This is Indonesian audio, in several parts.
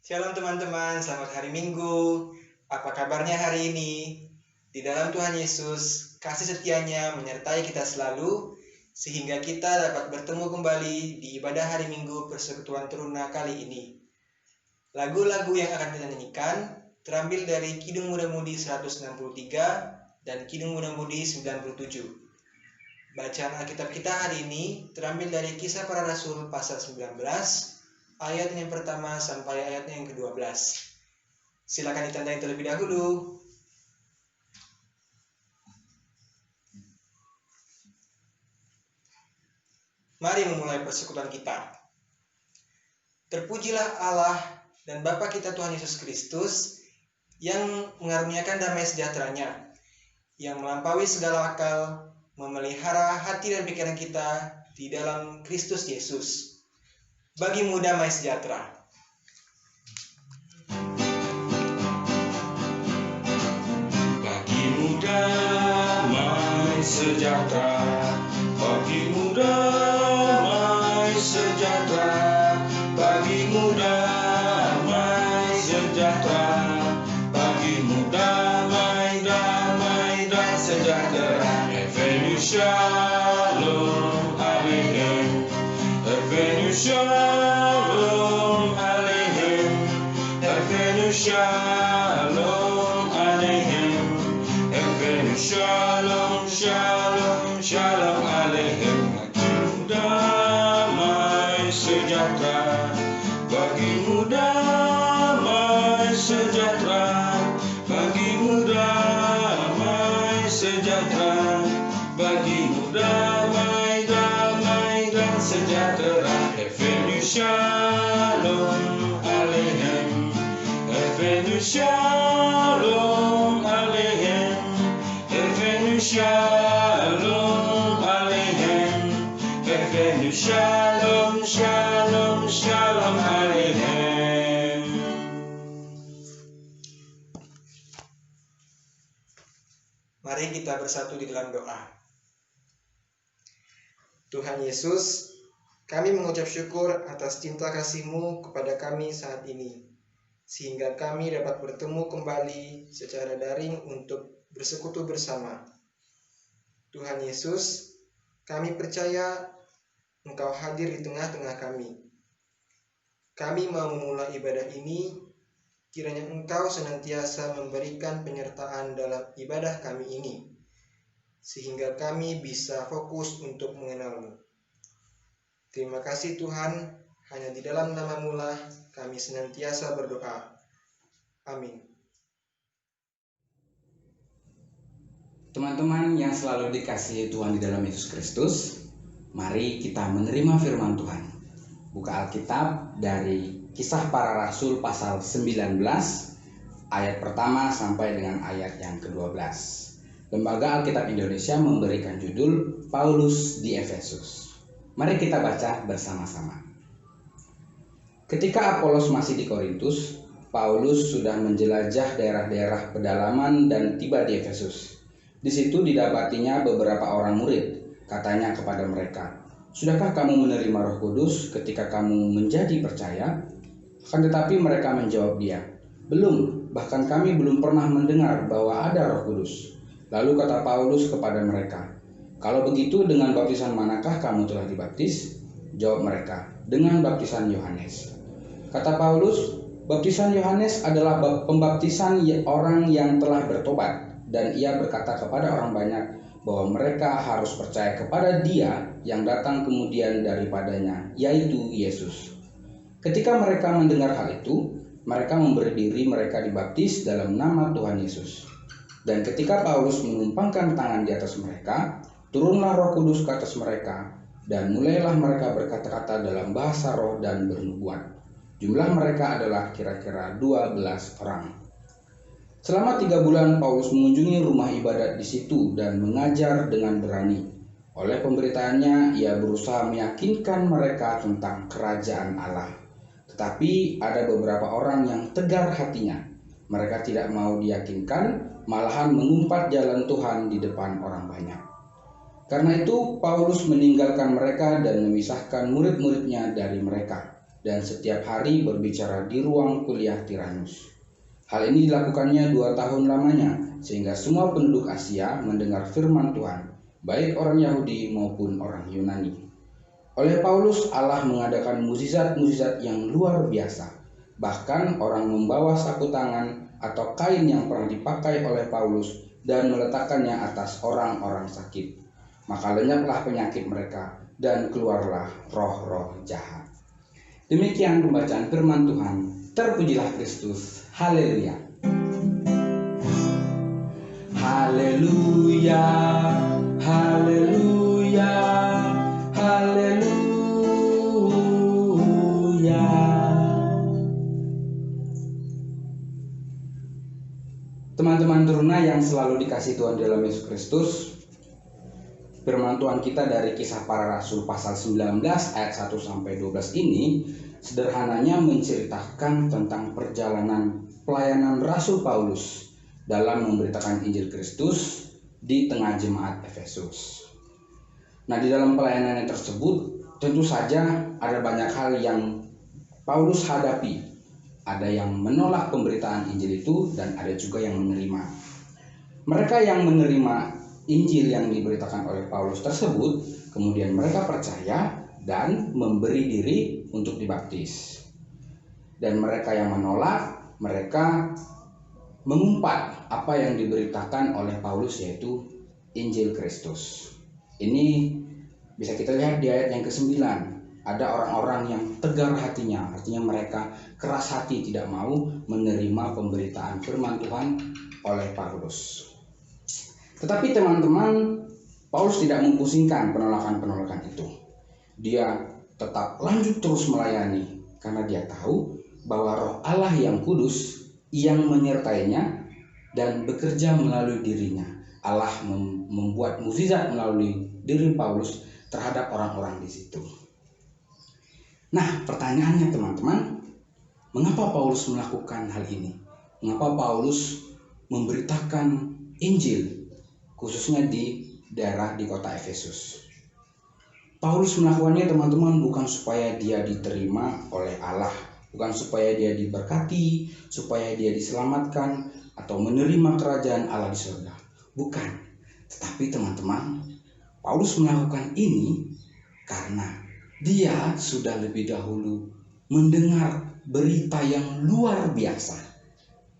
Shalom teman-teman, selamat hari Minggu. Apa kabarnya hari ini? Di dalam Tuhan Yesus, kasih setianya menyertai kita selalu, sehingga kita dapat bertemu kembali di ibadah hari Minggu Persekutuan Teruna kali ini. Lagu-lagu yang akan kita nyanyikan terambil dari Kidung Muda-Mudi 163 dan Kidung Muda-Mudi 97. Bacaan Alkitab kita hari ini terambil dari Kisah Para Rasul pasal 19, ayat yang pertama sampai ayat yang ke-12. Silakan ditandai terlebih dahulu. Mari memulai persekutuan kita. Terpujilah Allah dan Bapa kita Tuhan Yesus Kristus yang mengaruniakan damai sejahteranya, yang melampaui segala akal, memelihara hati dan pikiran kita di dalam Kristus Yesus. Bagimu damai sejahtera. Bagimu damai sejahtera. Bagimu damai sejahtera. Bagimu damai sejahtera. Bagimu damai, damai dan sejahtera. Evenu Shalom Aleichem. Evenu Shalom Aleichem. Evenu Shalom Aleichem. Evenu Shalom, Shalom, Shalom Aleichem. Bagimu damai sejahtera. Bagimu damai sejahtera. Bagimu damai sejahtera. Bagimu damai, damai dan sejahtera. Evenu Shalom Aleichem. Evenu Shalom Aleichem. Evenu Shalom Aleichem. Evenu Shalom, Shalom, Shalom Aleichem. Mari kita bersatu di dalam doa. Tuhan Yesus, kami mengucap syukur atas cinta kasih-Mu kepada kami saat ini, sehingga kami dapat bertemu kembali secara daring untuk bersekutu bersama. Tuhan Yesus, kami percaya Engkau hadir di tengah-tengah kami. Kami mau memulai ibadah ini, kiranya Engkau senantiasa memberikan penyertaan dalam ibadah kami ini, sehingga kami bisa fokus untuk mengenal-Mu. Terima kasih Tuhan, hanya di dalam nama-Mu lah kami senantiasa berdoa. Amin. Teman-teman yang selalu dikasihi Tuhan di dalam Yesus Kristus, mari kita menerima firman Tuhan. Buka Alkitab dari Kisah Para Rasul pasal 19, ayat pertama sampai dengan ayat yang ke-12. Lembaga Alkitab Indonesia memberikan judul Paulus di Efesus. Mari kita baca bersama-sama. Ketika Apolos masih di Korintus, Paulus sudah menjelajah daerah-daerah pedalaman dan tiba di Efesus. Di situ didapatinya beberapa orang murid. Katanya kepada mereka, "Sudahkah kamu menerima Roh Kudus ketika kamu menjadi percaya?" Akan tetapi mereka menjawab dia, "Belum, bahkan kami belum pernah mendengar bahwa ada Roh Kudus." Lalu kata Paulus kepada mereka, "Kalau begitu dengan baptisan manakah kamu telah dibaptis?" Jawab mereka, "Dengan baptisan Yohanes." Kata Paulus, "Baptisan Yohanes adalah pembaptisan orang yang telah bertobat." Dan ia berkata kepada orang banyak bahwa mereka harus percaya kepada Dia yang datang kemudian daripadanya, yaitu Yesus. Ketika mereka mendengar hal itu, mereka memberi diri mereka dibaptis dalam nama Tuhan Yesus. Dan ketika Paulus menumpangkan tangan di atas mereka, turunlah Roh Kudus ke atas mereka, dan mulailah mereka berkata-kata dalam bahasa roh dan bernubuat. Jumlah mereka adalah kira-kira 12 orang. Selama 3 bulan Paulus mengunjungi rumah ibadat di situ dan mengajar dengan berani. Oleh pemberitaannya, ia berusaha meyakinkan mereka tentang kerajaan Allah. Tetapi ada beberapa orang yang tegar hatinya. Mereka tidak mau diyakinkan, malahan mengumpat jalan Tuhan di depan orang banyak. Karena itu Paulus meninggalkan mereka dan memisahkan murid-muridnya dari mereka. dan setiap hari berbicara di ruang kuliah Tiranus. Hal ini dilakukannya 2 tahun lamanya, sehingga semua penduduk Asia mendengar firman Tuhan, baik orang Yahudi maupun orang Yunani. Oleh Paulus, Allah mengadakan mukjizat-mukjizat yang luar biasa. Bahkan orang membawa sapu tangan atau kain yang pernah dipakai oleh Paulus dan meletakkannya atas orang-orang sakit. Maka lenyaplah penyakit mereka dan keluarlah roh-roh jahat. Demikian pembacaan firman Tuhan. Terpujilah Kristus. Haleluya. Haleluya. Haleluya. Haleluya. Teman-teman teruna yang selalu dikasihi Tuhan dalam Yesus Kristus, firman Tuhan kita dari Kisah Para Rasul pasal 19 ayat 1 sampai 12 ini sederhananya menceritakan tentang perjalanan pelayanan Rasul Paulus dalam memberitakan Injil Kristus di tengah jemaat Efesus. Nah, di dalam pelayanannya tersebut tentu saja ada banyak hal yang Paulus hadapi. Ada yang menolak pemberitaan Injil itu dan ada juga yang menerima. Mereka yang menerima Injil yang diberitakan oleh Paulus tersebut, kemudian mereka percaya dan memberi diri untuk dibaptis. Dan mereka yang menolak, mereka mengumpat apa yang diberitakan oleh Paulus, yaitu Injil Kristus. Ini bisa kita lihat di ayat yang ke-9. Ada orang-orang yang tegar hatinya, artinya mereka keras hati tidak mau menerima pemberitaan firman Tuhan oleh Paulus. Tetapi teman-teman, Paulus tidak mempusingkan penolakan-penolakan itu. Dia tetap lanjut terus melayani karena dia tahu bahwa Roh Allah yang kudus yang menyertainya dan bekerja melalui dirinya. Allah membuat mukjizat melalui diri Paulus terhadap orang-orang di situ. Nah, pertanyaannya teman-teman, mengapa Paulus melakukan hal ini? Mengapa Paulus memberitakan Injil khususnya di daerah di kota Efesus? Paulus melakukannya teman-teman bukan supaya dia diterima oleh Allah, bukan supaya dia diberkati, supaya dia diselamatkan atau menerima kerajaan Allah di surga. Bukan. Tetapi teman-teman, Paulus melakukan ini karena dia sudah lebih dahulu mendengar berita yang luar biasa.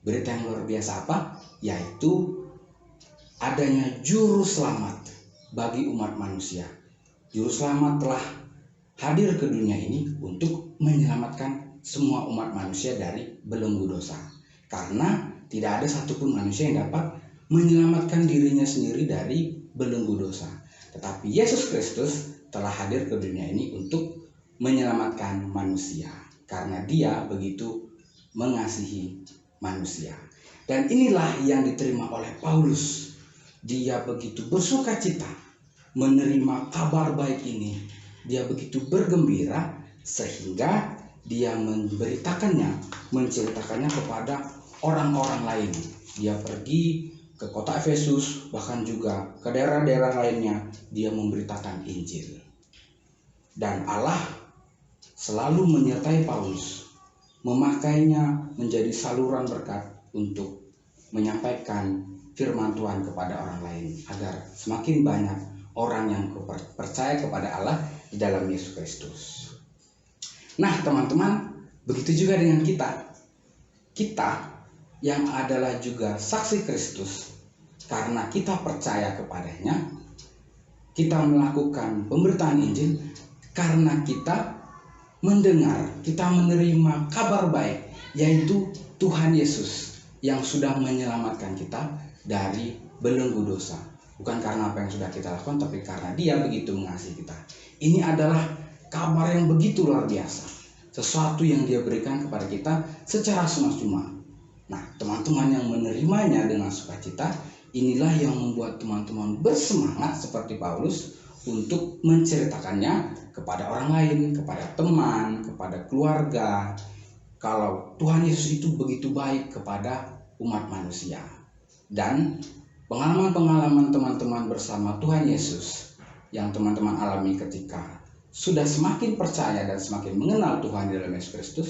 Berita yang luar biasa apa? Yaitu adanya juru selamat bagi umat manusia. Juru selamat telah hadir ke dunia ini untuk menyelamatkan semua umat manusia dari belenggu dosa. Karena tidak ada satupun manusia yang dapat menyelamatkan dirinya sendiri dari belenggu dosa. Tetapi Yesus Kristus telah hadir ke dunia ini untuk menyelamatkan manusia. Karena dia begitu mengasihi manusia. Dan inilah yang diterima oleh Paulus. Dia begitu bersuka cita menerima kabar baik ini. Dia begitu bergembira sehingga dia memberitakannya, menceritakannya kepada orang-orang lain. Dia pergi ke kota Efesus, bahkan juga ke daerah-daerah lainnya, dia memberitakan Injil. Dan Allah selalu menyertai Paulus, memakainya menjadi saluran berkat untuk menyampaikan firman Tuhan kepada orang lain, agar semakin banyak orang yang percaya kepada Allah di dalam Yesus Kristus. Nah teman-teman, begitu juga dengan kita. Kita yang adalah juga saksi Kristus, karena kita percaya kepadanya, kita melakukan pemberitaan Injil karena kita mendengar, kita menerima kabar baik, yaitu Tuhan Yesus yang sudah menyelamatkan kita dari belenggu dosa. Bukan karena apa yang sudah kita lakukan, tapi karena dia begitu mengasihi kita. Ini adalah kabar yang begitu luar biasa, sesuatu yang dia berikan kepada kita secara cuma-cuma. Nah, teman-teman yang menerimanya dengan sukacita, inilah yang membuat teman-teman bersemangat seperti Paulus untuk menceritakannya kepada orang lain, kepada teman, kepada keluarga, kalau Tuhan Yesus itu begitu baik kepada umat manusia. Dan pengalaman-pengalaman teman-teman bersama Tuhan Yesus yang teman-teman alami ketika sudah semakin percaya dan semakin mengenal Tuhan di dalam Yesus Kristus,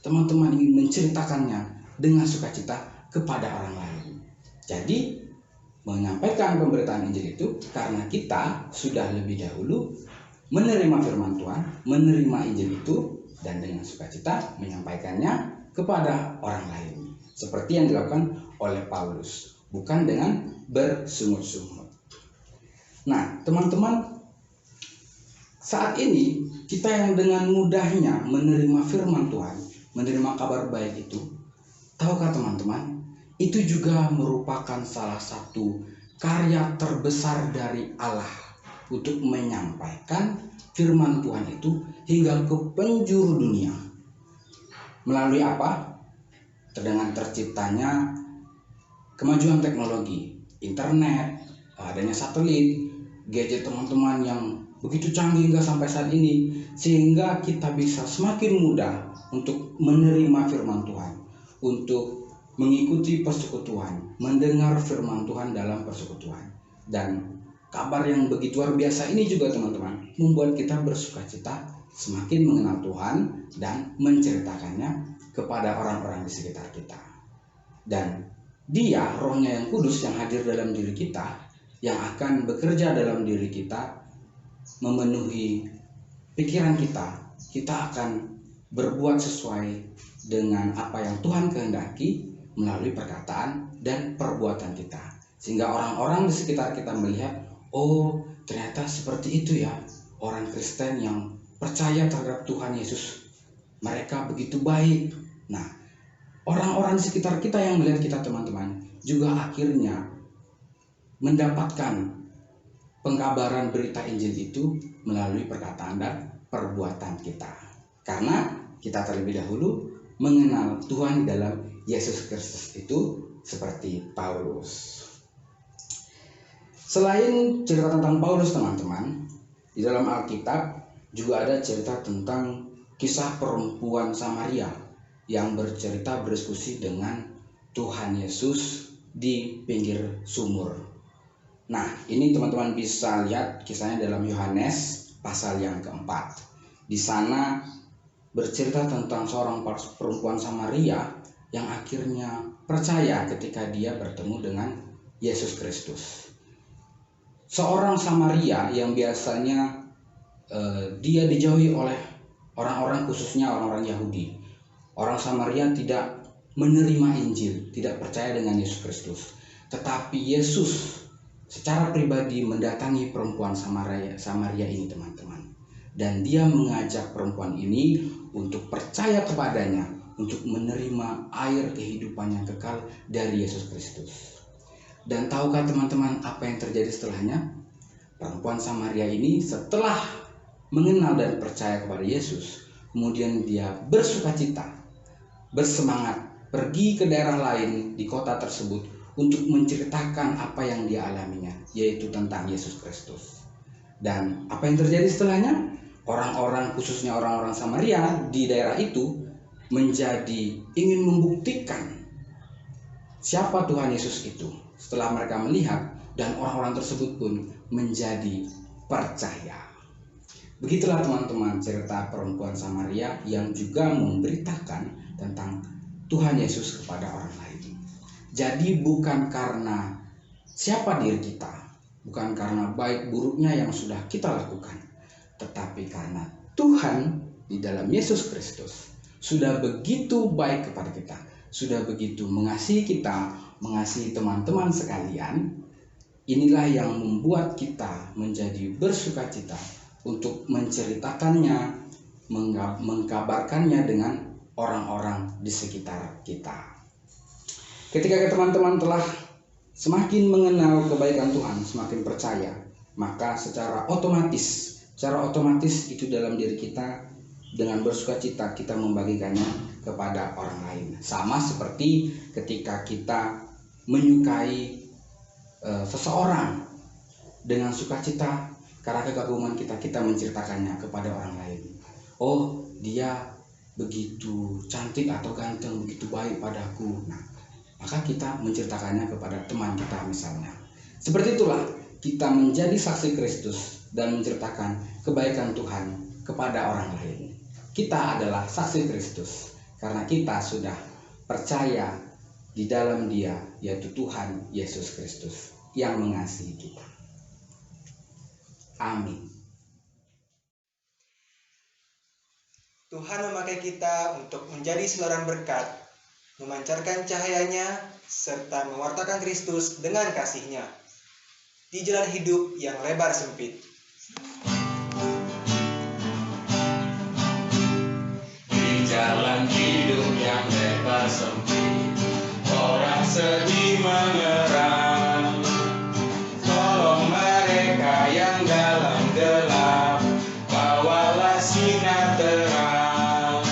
teman-teman ingin menceritakannya dengan sukacita kepada orang lain. Jadi menyampaikan pemberitaan Injil itu karena kita sudah lebih dahulu menerima firman Tuhan, menerima Injil itu, dan dengan sukacita menyampaikannya kepada orang lain. Seperti yang dilakukan oleh Paulus, bukan dengan bersungut-sungut. Nah, teman-teman, saat ini kita yang dengan mudahnya menerima firman Tuhan, menerima kabar baik itu, tahukah teman-teman, itu juga merupakan salah satu karya terbesar dari Allah untuk menyampaikan firman Tuhan itu hingga ke penjuru dunia. Melalui apa? Dengan terciptanya kemajuan teknologi, internet, adanya satelit, gadget teman-teman yang begitu canggih hingga sampai saat ini, sehingga kita bisa semakin mudah untuk menerima firman Tuhan, untuk mengikuti persekutuan, mendengar firman Tuhan dalam persekutuan. Dan kabar yang begitu luar biasa ini juga teman-teman membuat kita bersukacita, semakin mengenal Tuhan dan menceritakannya kepada orang-orang di sekitar kita. Dan Dia, Roh-Nya yang kudus yang hadir dalam diri kita, yang akan bekerja dalam diri kita, memenuhi pikiran kita, kita akan berbuat sesuai dengan apa yang Tuhan kehendaki melalui perkataan dan perbuatan kita, sehingga orang-orang di sekitar kita melihat, oh ternyata seperti itu ya orang Kristen yang percaya terhadap Tuhan Yesus, mereka begitu baik. Nah, orang-orang di sekitar kita yang melihat kita teman-teman juga akhirnya mendapatkan pengkabaran berita Injil itu melalui perkataan dan perbuatan kita, karena kita terlebih dahulu mengenal Tuhan dalam Yesus Kristus itu seperti Paulus. Selain cerita tentang Paulus teman-teman, di dalam Alkitab juga ada cerita tentang kisah perempuan Samaria yang bercerita berdiskusi dengan Tuhan Yesus di pinggir sumur. Nah, ini teman-teman bisa lihat kisahnya dalam Yohanes pasal yang keempat. Di sana bercerita tentang seorang perempuan Samaria yang akhirnya percaya ketika dia bertemu dengan Yesus Kristus. Seorang Samaria yang biasanya dia dijauhi oleh orang-orang, khususnya orang-orang Yahudi. Orang Samaria tidak menerima Injil, tidak percaya dengan Yesus Kristus. Tetapi Yesus secara pribadi mendatangi perempuan Samaria ini teman-teman. Dan dia mengajak perempuan ini untuk percaya kepadanya, untuk menerima air kehidupan yang kekal dari Yesus Kristus. Dan tahukah teman-teman apa yang terjadi setelahnya? Perempuan Samaria ini setelah mengenal dan percaya kepada Yesus, kemudian dia bersukacita, bersemangat, pergi ke daerah lain di kota tersebut untuk menceritakan apa yang dia alaminya, yaitu tentang Yesus Kristus. Dan apa yang terjadi setelahnya? Orang-orang, khususnya orang-orang Samaria di daerah itu, menjadi ingin membuktikan siapa Tuhan Yesus itu. Setelah mereka melihat, dan orang-orang tersebut pun menjadi percaya. Begitulah teman-teman cerita perempuan Samaria yang juga memberitakan tentang Tuhan Yesus kepada orang lain. Jadi bukan karena siapa diri kita, bukan karena baik buruknya yang sudah kita lakukan, tetapi karena Tuhan di dalam Yesus Kristus sudah begitu baik kepada kita, sudah begitu mengasihi kita, mengasihi teman-teman sekalian. Inilah yang membuat kita menjadi bersukacita untuk menceritakannya, mengkabarkannya dengan orang-orang di sekitar kita. Ketika teman-teman telah semakin mengenal kebaikan Tuhan, semakin percaya, maka secara otomatis itu dalam diri kita, dengan bersukacita kita membagikannya kepada orang lain. Sama seperti ketika kita menyukai seseorang, dengan sukacita karena kekaguman kita menceritakannya kepada orang lain. Oh, dia begitu cantik atau ganteng, begitu baik padaku. Nah, maka kita menceritakannya kepada teman kita misalnya. Seperti itulah kita menjadi saksi Kristus dan menceritakan kebaikan Tuhan kepada orang lain. Kita adalah saksi Kristus karena kita sudah percaya di dalam Dia, yaitu Tuhan Yesus Kristus yang mengasihi kita. Amin. Tuhan memakai kita untuk menjadi saluran berkat, memancarkan cahayanya, serta mewartakan Kristus dengan kasih-Nya di jalan hidup yang lebar sempit. Di jalan hidup yang lebar sempit, orang sedih mengerang. Tolong mereka yang dalam gelap, bawalah sinar terang.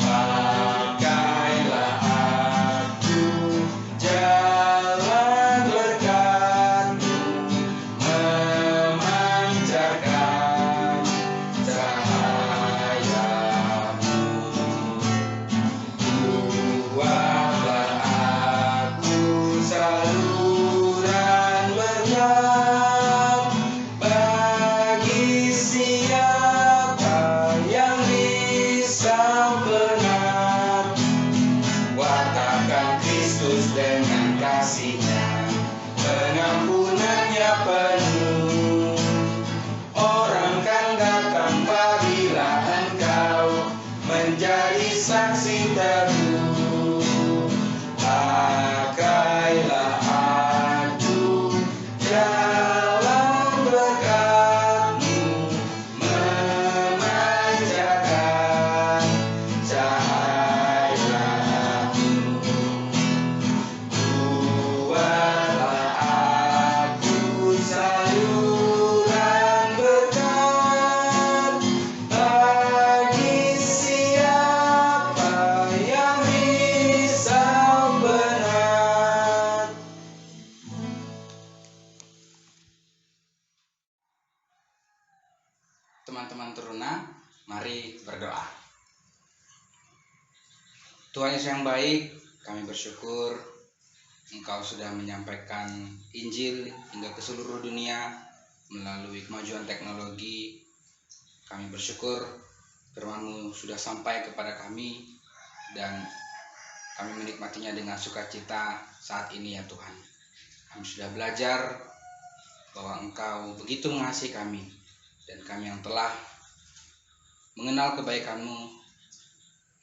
Pakailah aku jalan berkat-Mu, memancarkan cahaya-Mu. Buatlah aku saluran berkat bagi siapa yang risau benar. Wartakan Kristus dengan kasih-Nya, pengampunan-Nya penuh. Orang kan datang apabila engkau menjadi saksi teguh. Pakailah aku jalan berkat-Mu, memancarkan cahaya-Mu. Buatlah aku saluran berkat bagi siapa yang risau benar. Teman-teman teruna, mari berdoa. Tuhan Yesus yang baik, kami bersyukur Engkau sudah menyampaikan Injil hingga ke seluruh dunia melalui kemajuan teknologi. Kami bersyukur firman-Mu sudah sampai kepada kami dan kami menikmatinya dengan sukacita saat ini ya Tuhan. Kami sudah belajar bahwa Engkau begitu mengasihi kami dan kami yang telah mengenal kebaikan-Mu,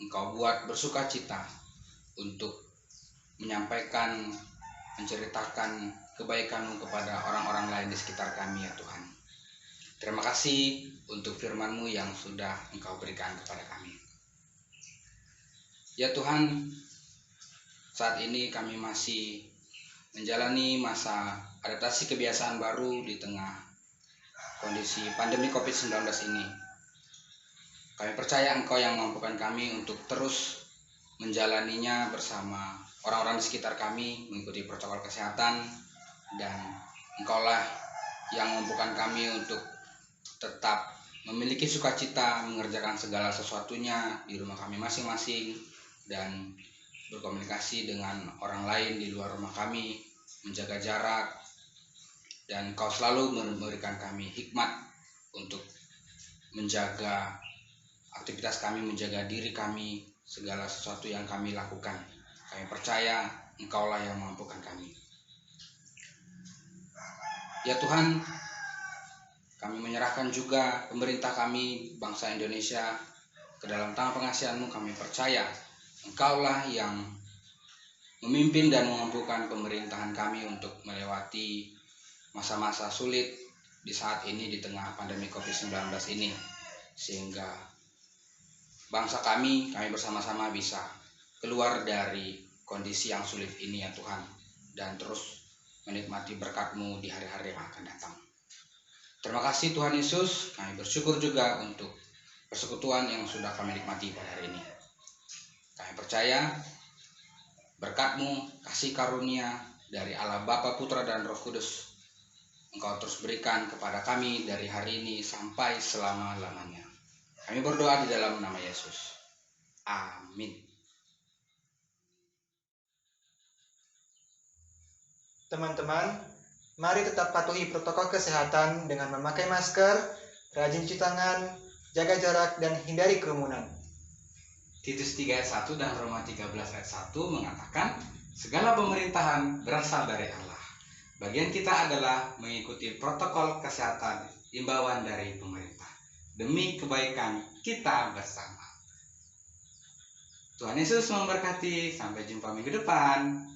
Engkau buat bersukacita untuk menyampaikan, menceritakan kebaikan-Mu kepada orang-orang lain di sekitar kami ya Tuhan. Terima kasih untuk firman-Mu yang sudah Engkau berikan kepada kami. Ya Tuhan, saat ini kami masih menjalani masa adaptasi kebiasaan baru di tengah kondisi pandemi COVID-19 ini. Kami percaya Engkau yang memampukan kami untuk terus menjalaninya bersama orang-orang di sekitar kami, mengikuti protokol kesehatan, dan Engkaulah yang memampukan kami untuk tetap memiliki sukacita mengerjakan segala sesuatunya di rumah kami masing-masing dan berkomunikasi dengan orang lain di luar rumah kami, menjaga jarak, dan Engkau selalu memberikan kami hikmat untuk menjaga aktivitas kami, menjaga diri kami, segala sesuatu yang kami lakukan. Kami percaya Engkaulah yang memampukan kami. Ya Tuhan, kami menyerahkan juga pemerintah kami, bangsa Indonesia, ke dalam tangan pengasihan-Mu. Kami percaya Engkaulah yang memimpin dan memampukan pemerintahan kami untuk melewati masa-masa sulit di saat ini di tengah pandemi COVID-19 ini, sehingga bangsa kami bersama-sama bisa keluar dari kondisi yang sulit ini ya Tuhan, dan terus menikmati berkat-Mu di hari-hari yang akan datang. Terima kasih Tuhan Yesus, kami bersyukur juga untuk persekutuan yang sudah kami nikmati pada hari ini. Kami percaya berkat-Mu, kasih karunia dari Allah Bapa, Putra, dan Roh Kudus Engkau terus berikan kepada kami dari hari ini sampai selama-lamanya. Kami berdoa di dalam nama Yesus. Amin. Teman-teman, mari tetap patuhi protokol kesehatan dengan memakai masker, rajin cuci tangan, jaga jarak, dan hindari kerumunan. Titus 3 ayat 1 dan Roma 13 ayat 1 mengatakan, segala pemerintahan berasal dari Allah. Bagian kita adalah mengikuti protokol kesehatan imbauan dari pemerintah demi kebaikan kita bersama. Tuhan Yesus memberkati. Sampai jumpa minggu depan.